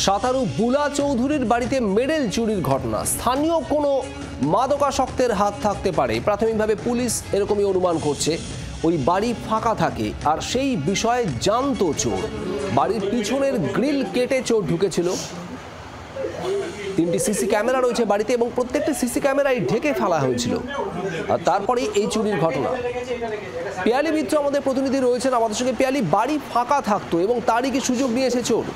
সাঁতারু বুলা চৌধুরীর বাড়িতে মেডেল চুরির ঘটনা। স্থানীয় কোনো মাদকাসক্তের হাত থাকতে পারে, প্রাথমিকভাবে পুলিশ এরকমই অনুমান করছে। ওই বাড়ি ফাঁকা থাকে আর সেই বিষয়ে জানতো চোর। বাড়ির পিছনের গ্রিল কেটে চোর ঢুকেছিল। 3টি সিসি ক্যামেরা রয়েছে বাড়িতে এবং প্রত্যেকটি সিসি ক্যামেরায় ঢেকে ফেলা হয়েছিল। আর তারপরেই এই চুরির ঘটনা। পিয়ালি মিত্র আমাদের প্রতিনিধি রয়েছেন আমাদের সঙ্গে। পিয়ালি, বাড়ি ফাঁকা থাকতো এবং তারই কি সুযোগ নিয়েছে চোর?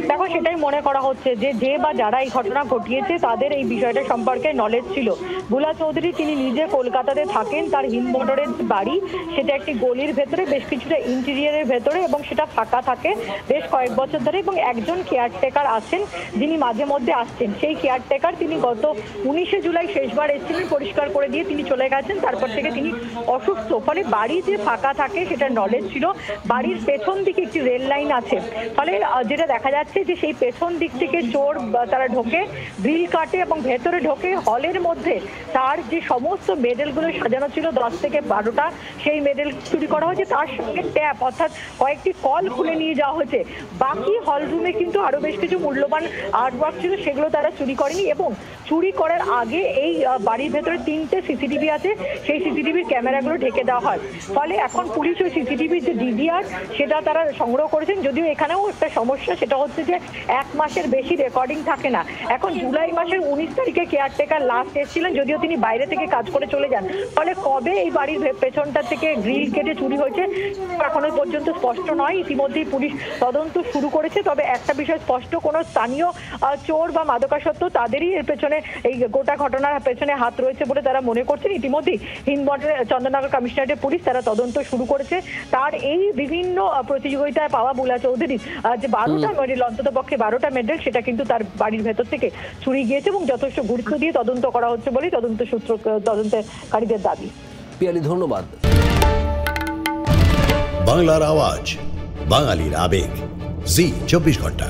দেখো, সেটাই মনে করা হচ্ছে যে বা যারা এই ঘটনা ঘটিয়েছে তাদের এই বিষয়টা সম্পর্কে নলেজ ছিল। বুলা চৌধুরী তিনি নিজে কলকাতাতে থাকেন, তার হিন্দমোটরের বাড়ি সেটা একটি গলির ভেতরে, বেশ কিছুটা ইন্টেরিয়ারের ভেতরে, এবং সেটা ফাঁকা থাকে বেশ কয়েক বছর ধরে। এবং একজন কেয়ারটেকার আছেন যিনি মাঝে মধ্যে আসছেন। সেই কেয়ারটেকার তিনি গত 19শে জুলাই শেষবার এসেছিলেন, পরিষ্কার করে দিয়ে তিনি চলে গেছেন। তারপর থেকে তিনি অসুস্থ, ফলে বাড়ি যে ফাঁকা থাকে সেটা নলেজ ছিল। বাড়ির পেছন দিকে একটি রেল লাইন আছে, ফলে যেটা দেখা যাচ্ছে যে সেই পেছন দিক থেকে চোর তারা ঢোকে, গ্রিল কাটে এবং ভেতরে ঢোকে। হলের মধ্যে তার যে সমস্ত মেডেলগুলো সাজানো ছিল 10 থেকে 12টা, সেই মেডেল চুরি করা হয়েছে। তার সঙ্গে ট্যাপ অর্থাৎ কয়েকটি কল খুলে নিয়ে যাওয়া হয়েছে। বাকি হল রুমে কিন্তু আরো বেশ কিছু মূল্যবান আর্টওয়ার্ক ছিল, সেগুলো তারা চুরি করেনি। এবং চুরি করার আগে এই বাড়ির ভেতরে 3টে সিসিটিভি আছে, সেই সিসিটিভির ক্যামেরাগুলো ঢেকে দেওয়া হয়। ফলে এখন পুলিশ ওই সিসিটিভির যে ডিভিআর সেটা তারা সংগ্রহ করেছেন। যদিও এখানেও একটা সমস্যা, সেটা হচ্ছে যে 1 মাসের বেশি রেকর্ডিং থাকে না। এখন জুলাই মাসের 19 তারিখে কেয়ারটেকার লাস্ট এসেছিলেন, যদিও তিনি বাইরে থেকে কাজ করে চলে যান। ফলে কবে এই বাড়ির পেছনটা থেকে গ্রিল কেটে চুরি হয়েছে এখনো পর্যন্ত স্পষ্ট নয়। ইতিমধ্যেই পুলিশ তদন্ত শুরু করেছে। তবে একটা বিষয় স্পষ্ট, কোনো স্থানীয় চোর বা মাদকাসক্ত তাদেরই এর পেছনে, এই গোটা ঘটনার পেছনে হাত রয়েছে বলে তারা মনে করছেন। ইতিমধ্যেই হিন্দমোটরের চন্দননগর কমিশনারেটের পুলিশ তারা তদন্ত শুরু করেছে। তার এই বিভিন্ন প্রতিযোগিতায় পাওয়া বুলা চৌধুরীর যে 12টা মেডেল, অন্তত পক্ষে 12টা মেডেল, সেটা কিন্তু তার বাড়ির ভেতর থেকে চুরি গিয়েছে এবং যথেষ্ট গুরুত্ব দিয়ে তদন্ত করা হচ্ছে বলেই তদন্তকারীদের দাবি। পিয়ালি, ধন্যবাদ। বাংলার আওয়াজ, বাঙালির আবেগ, জি 24 ঘন্টা।